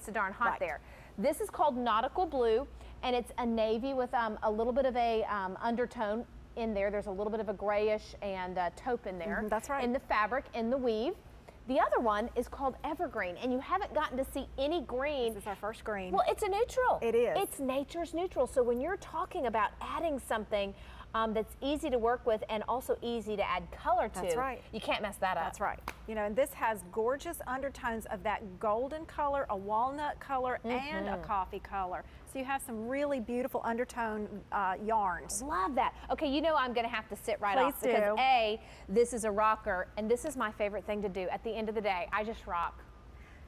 so darn hot Right. there. This is called Nautical Blue, and it's a navy with a little bit of a undertone in there. There's a little bit of a grayish and taupe in there. That's right. In the fabric, in the weave. The other one is called Evergreen, and you haven't gotten to see any green. This is our first green. Well, it's a neutral. It is. It's nature's neutral. So when you're talking about adding something that's easy to work with and also easy to add color to, That's right. you can't mess that up. That's right. You know, and this has gorgeous undertones of that golden color, a walnut color, and a coffee color. So you have some really beautiful undertone yarns. Love that. Okay, you know I'm going to have to sit right off Please because do. A, this is a rocker, and this is my favorite thing to do. At the end of the day, I just rock.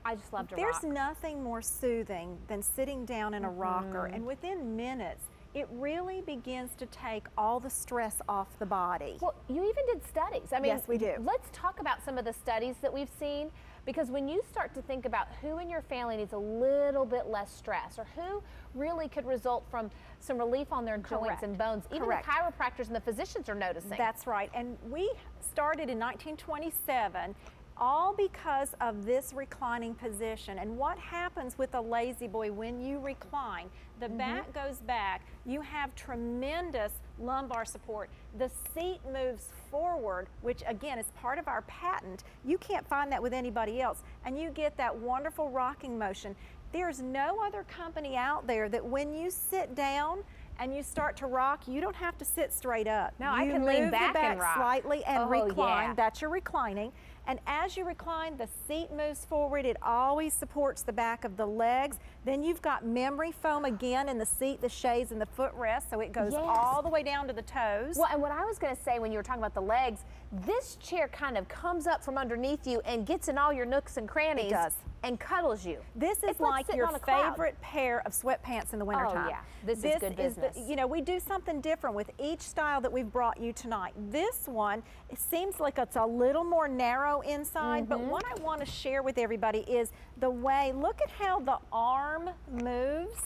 I just love to rock. There's nothing more soothing than sitting down in a rocker, and within minutes, it really begins to take all the stress off the body. Well, you even did studies. I mean, Yes, we do. Let's talk about some of the studies that we've seen, because when you start to think about who in your family needs a little bit less stress, or who really could result from some relief on their joints and bones, even Correct. the chiropractors and the physicians are noticing. That's right. And we started in 1927 all because of this reclining position. And what happens with a lazy boy when you recline? The back goes back. You have tremendous lumbar support. The seat moves forward, which again is part of our patent. You can't find that with anybody else. And you get that wonderful rocking motion. There's no other company out there that when you sit down and you start to rock, you don't have to sit straight up. No, I You can lean move back the back and rock. slightly and Oh, recline. yeah. That's your reclining. And as you recline, the seat moves forward. It always supports the back of the legs. Then you've got memory foam again in the seat, the shades, and the footrest, so it goes Yes. all the way down to the toes. Well, and what I was going to say when you were talking about the legs, this chair kind of comes up from underneath you and gets in all your nooks and crannies. It does. And cuddles you. This is It's like like sitting your on a cloud. favorite pair of sweatpants in the wintertime. Oh, yeah. This is good business. You know, we do something different with each style that we've brought you tonight. This one, it seems like it's a little more narrow inside, but what I want to share with everybody is the way, look at how the arm moves.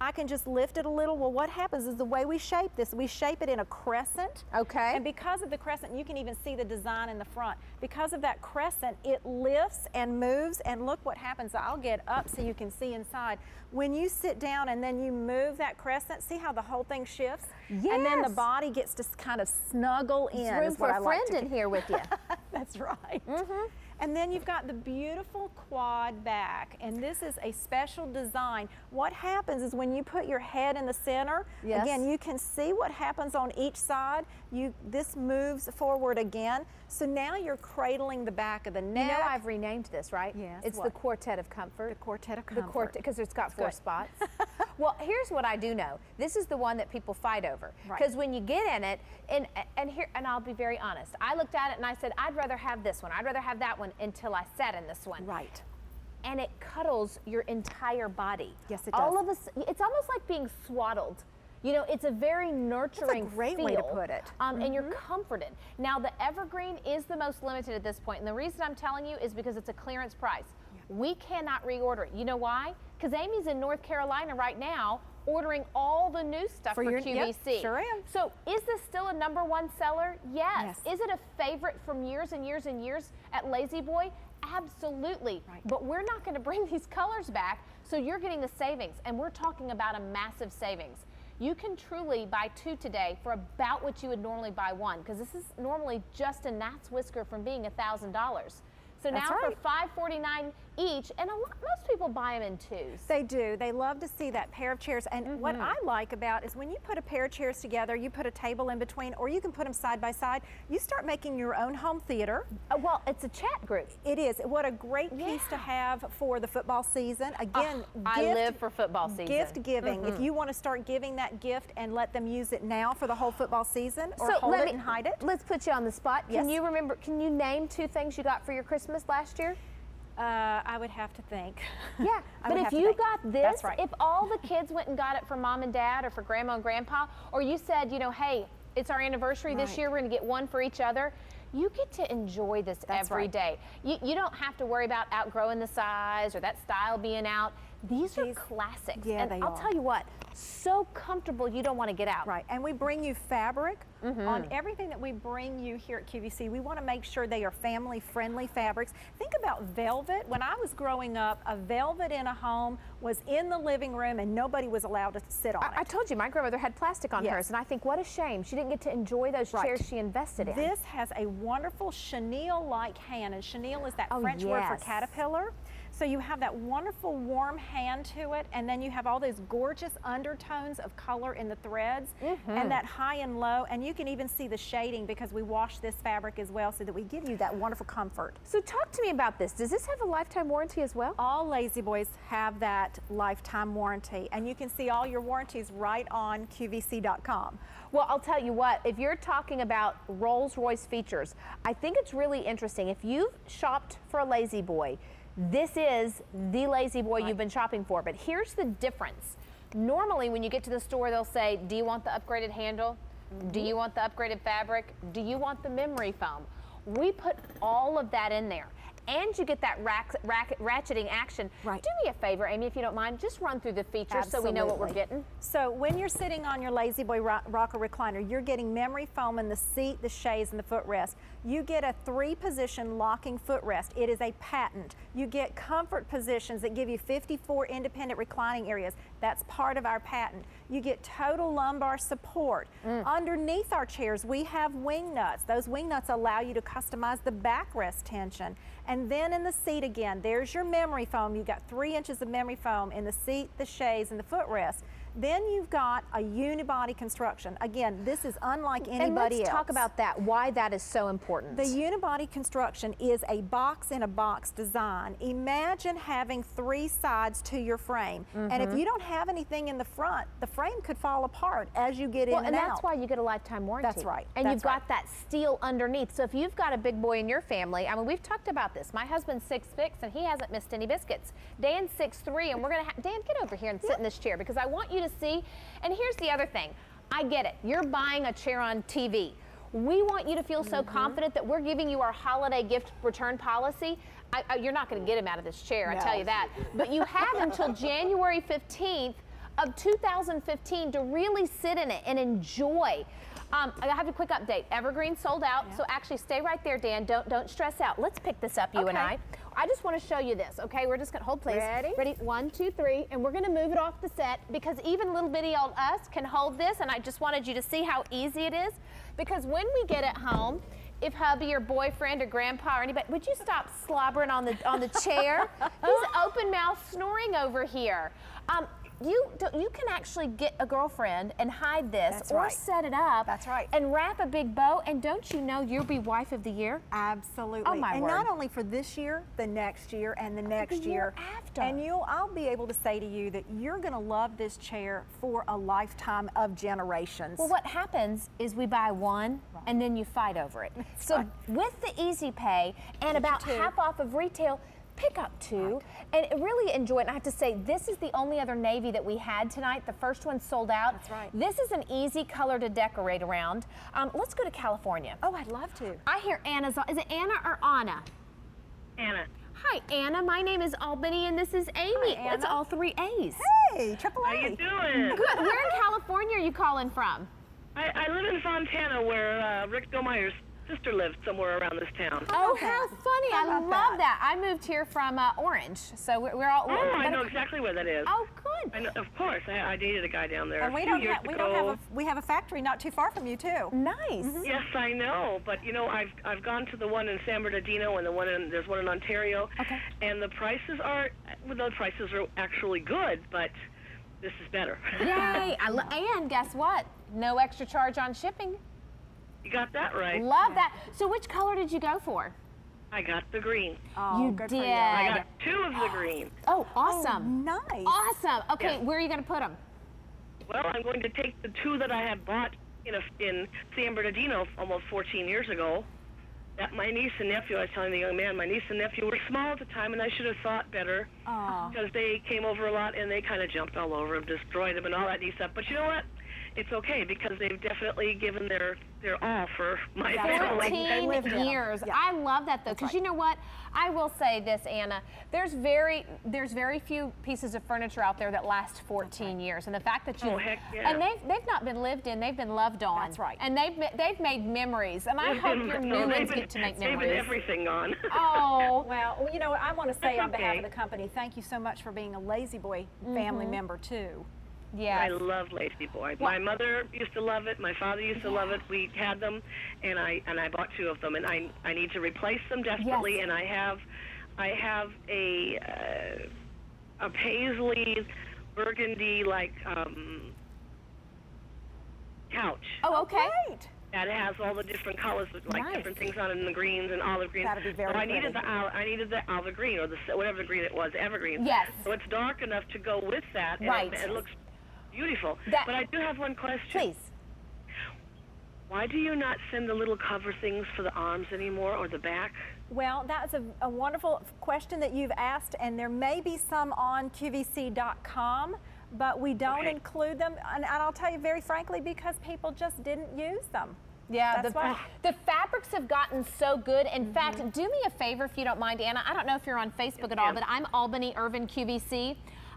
I can just lift it a little. Well, what happens is the way we shape this, we shape it in a crescent. Okay. And because of the crescent, you can even see the design in the front. Because of that crescent, it lifts and moves, and look what happens. I'll get up so you can see inside. When you sit down and then you move that crescent, see how the whole thing shifts? Yes. And then the body gets to kind of snuggle in. There's room is for what I a like friend to in here with you. That's right. And then you've got the beautiful quad back, and this is a special design. What happens is when you put your head in the center, Yes. again, you can see what happens on each side. This moves forward again. So now you're cradling the back of the neck. You know I've renamed this, right? Yes, It's the what? Quartet of Comfort. The Quartet of The Comfort. Quartet, because it's got four good. spots. Well, here's what I do know. This is the one that people fight over. Right. Because when you get in it, and I'll be very honest, I looked at it and I said, I'd rather have this one. I'd rather have that one until I sat in this one. Right. And it cuddles your entire body. Yes, it All does. of us, it's almost like being swaddled. You know, it's a very nurturing great feel, way to put it. and you're comforted. Now, the Evergreen is the most limited at this point, and the reason I'm telling you is because it's a clearance price. We cannot reorder it. You know why? Because Amy's in North Carolina right now ordering all the new stuff for QVC. Yep, sure am. So is this still a #1 seller? Yes. Yes. Is it a favorite from years and years and years at Lazy Boy? Absolutely. Right. But we're not going to bring these colors back, so you're getting the savings, and we're talking about a massive savings. You can truly buy two today for about what you would normally buy one, because this is normally just a gnat's whisker from being $1,000. So That's now right. for $549 each, and most people buy them in twos. They do. They love to see that pair of chairs. And what I like about is when you put a pair of chairs together, you put a table in between, or you can put them side by side, you start making your own home theater. Well, it's a chat group. It is. What a great piece to have for the football season. Again, I live for football season. Gift giving. If you want to start giving that gift and let them use it now for the whole football season, or hold it and hide it. Let's put you on the spot. Yes. Can you name two things you got for your Christmas last year? I would have to think. Yeah, I but would if have to you think. got this, That's right. if all the kids went and got it for mom and dad or for grandma and grandpa, or you said, you know, hey, it's our anniversary this Right. year, we're gonna get one for each other, you get to enjoy this That's every right. day. You don't have to worry about outgrowing the size or that style being out. These are classics. Yeah, and they I'll are. tell you what, so comfortable you don't want to get out. Right, and we bring you fabric on everything that we bring you here at QVC. We want to make sure they are family-friendly fabrics. Think about velvet. When I was growing up, a velvet in a home was in the living room and nobody was allowed to sit on it. I told you, my grandmother had plastic on hers, and I think what a shame. She didn't get to enjoy those chairs she invested in. This has a wonderful chenille-like hand, and chenille is that French word for caterpillar. So you have that wonderful warm hand to it, and then you have all those gorgeous undertones of color in the threads, and that high and low, and you can even see the shading because we wash this fabric as well so that we give you that wonderful comfort. So talk to me about this. Does this have a lifetime warranty as well? All Lazy Boys have that lifetime warranty, and you can see all your warranties right on QVC.com. Well, I'll tell you what, if you're talking about Rolls-Royce features, I think it's really interesting. If you've shopped for a Lazy Boy, this is the Lazy Boy you've been shopping for. But here's the difference. Normally, when you get to the store, they'll say, do you want the upgraded handle? Do you want the upgraded fabric? Do you want the memory foam? We put all of that in there. And you get that ratcheting action. Right. Do me a favor, Amy, if you don't mind, just run through the features so we know what we're getting. So when you're sitting on your Lazy Boy rocker recliner, you're getting memory foam in the seat, the chaise, and the footrest. You get a 3-position locking footrest. It is a patent. You get comfort positions that give you 54 independent reclining areas. That's part of our patent. You get total lumbar support. Underneath our chairs, we have wing nuts. Those wing nuts allow you to customize the backrest tension. And then in the seat again, there's your memory foam. You've got 3 inches of memory foam in the seat, the chaise, and the footrest. Then you've got a unibody construction. Again, this is unlike anybody else. And let's talk about that, why that is so important. The unibody construction is a box-in-a-box design. Imagine having 3 sides to your frame. And if you don't have anything in the front, the frame could fall apart as you get in and out. And that's why you get a lifetime warranty. That's right. And you've got that steel underneath. So if you've got a big boy in your family, I mean, we've talked about this. My husband's 6'6", and he hasn't missed any biscuits. Dan's 6'3", and we're going to Dan, get over here and sit in this chair because I want you to see. And here's the other thing. I get it. You're buying a chair on TV. We want you to feel so confident that we're giving you our holiday gift return policy. You're not going to get him out of this chair, I tell you that. But you have until January 15th of 2015 to really sit in it and enjoy. I have a quick update. Evergreen sold out, so actually stay right there, Dan. Don't stress out. Let's pick this up, you and I. I just want to show you this, okay? We're just going to hold, please. Ready? Ready? 1, 2, 3, and we're going to move it off the set because even little bitty old us can hold this, and I just wanted you to see how easy it is because when we get it home, if hubby or boyfriend or grandpa or anybody, would you stop slobbering on the chair? He's open mouth snoring over here. You can actually get a girlfriend and hide this set it up and wrap a big bow, and don't you know you'll be wife of the year? Absolutely. Oh my and word. not only for this year, the next year, and the next year after. And I'll be able to say to you that you're going to love this chair for a lifetime of generations. Well, what happens is we buy one and then you fight over it. So with the Easy Pay and about half off of retail, pick up 2 and really enjoy it. And I have to say, this is the only other navy that we had tonight. The first one sold out. That's right. This is an easy color to decorate around. Let's go to California. Oh, I'd love to. I hear Anna's on. Is it Anna or Anna? Anna. Hi, Anna. My name is Albany, and this is Amy. Hi, Anna. It's all 3 A's. Hey, Triple A. How you doing? Good. Where in California are you calling from? I live in Fontana where Rick Dolmeyer's sister lived somewhere around this town. Oh, how funny. I love that. I moved here from Orange, so we're all... Oh, I know exactly where that is. Oh, good. I know, of course. I dated a guy down there And a few years ago. we have a factory not too far from you too. Nice. Yes, I know, but you know, I've gone to the one in San Bernardino and there's one in Ontario. Okay. And the prices are actually good, but this is better. Yay. And guess what? No extra charge on shipping. You got that right. Love that. So which color did you go for? I got the green. Oh, You good did. For you. I got 2 of the green. Oh, awesome. Oh, nice. Awesome. Okay, Yeah. where are you going to put them? Well, I'm going to take the 2 that I had bought in San Bernardino almost 14 years ago. That my niece and nephew, I was telling the young man, my niece and nephew were small at the time, and I should have thought better because they came over a lot and they kind of jumped all over him, destroyed him, and all that neat stuff. But you know what? it's okay because they've definitely given their all for my Yeah, family. they lived in 'em. years. Yeah. I love that though, because right. you know what? I will say this, Anna. There's very few pieces of furniture out there that last 14 years, and the fact that you heck yeah. and they've not been lived in, they've been loved on. That's right. And they've made memories, and I hope your new ones get to make They've been memories. everything on. Oh. Well, you know what, I want to say That's on behalf okay. of the company, thank you so much for being a Lazy Boy family member too. Yes. I love Lazy Boy. My mother used to love it. My father used to love it. We had them, and I bought 2 of them, and I need to replace them desperately. Yes. And I have a paisley burgundy couch Oh, okay. Great. that has all the different colors with Nice. different things on it, and the greens and olive greens. That'd be very so I needed pretty. I needed the olive green or whatever the green it was, evergreen. Yes. So it's dark enough to go with that, and Right. it looks beautiful. That- But I do have one question. Please. Why do you not send the little cover things for the arms anymore or the back? Well, that's a wonderful question that you've asked, and there may be some on QVC.com, but we don't Okay. include them, and I'll tell you very frankly, because people just didn't use them. Yeah, That's why. the fabrics have gotten so good. In fact, do me a favor if you don't mind, Anna. I don't know if you're on Facebook at all, ma'am. but I'm Albany Irvin QVC.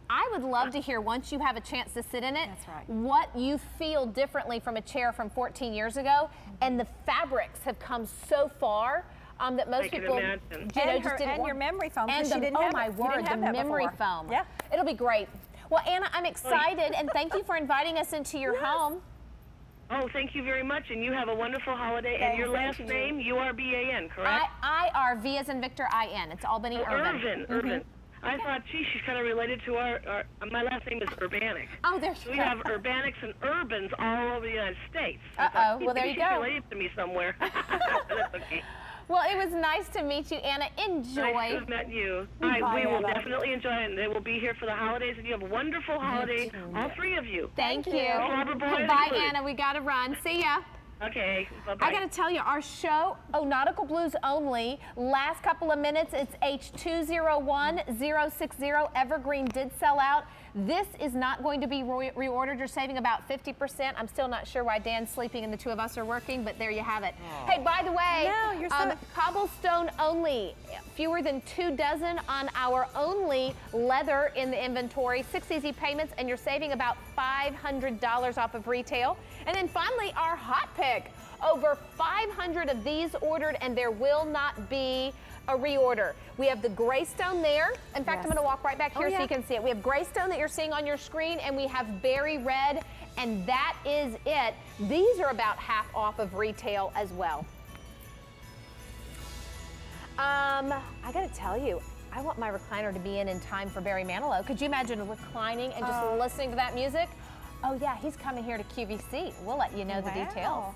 I would love to hear, once you have a chance to sit in it, That's right. what you feel differently from a chair from 14 years ago. And the fabrics have come so far that most I can people, imagine. you know, And just didn't want. your memory foam, 'cause And she the, didn't oh have my it. You word, didn't have the that memory before. foam. Yeah. It'll be great. Well, Anna, I'm excited, and thank you for inviting us into your home. Oh, thank you very much, and you have a wonderful holiday. Thanks, And your last thank you. name, URBAN, correct? IRV as in Victor, IN. It's Albany Irvin. Irvin. I thought, gee, she's kind of related to our my last name is Urbanic. Oh, there So you we go. have Urbanics and Urbans all over the United States. I Uh-oh. thought, Well, there maybe you she's go. related to me somewhere. That's okay. Well, it was nice to meet you, Anna. Nice to Enjoy. have met you. Bye, We will Anna. definitely enjoy it, and they will be here for the holidays, and you have a wonderful holiday, all 3 of you. Thank you. Harbor Boys Bye, included. Anna. We got to run. See ya. Okay, bye-bye. I got to tell you, our show, Nautical Blues only, last couple of minutes, it's H201060. Evergreen did sell out. This is not going to be reordered. You're saving about 50%. I'm still not sure why Dan's sleeping and the 2 of us are working, but there you have it. Hey, by the way, No, you're so- cobblestone only. Fewer than 2 dozen on our only leather in the inventory. 6 easy payments, and you're saving about $500 off of retail. And then finally, our hot pick. Over 500 of these ordered, and there will not be a reorder. We have the gray stone there. In fact, Yes. I'm going to walk right back here so yeah. you can see it. We have gray stone that you're seeing on your screen, and we have berry red, and that is it. These are about half off of retail as well. I got to tell you, I want my recliner to be in time for Barry Manilow. Could you imagine reclining and just listening to that music? Oh yeah, he's coming here to QVC. We'll let you know the Wow. details.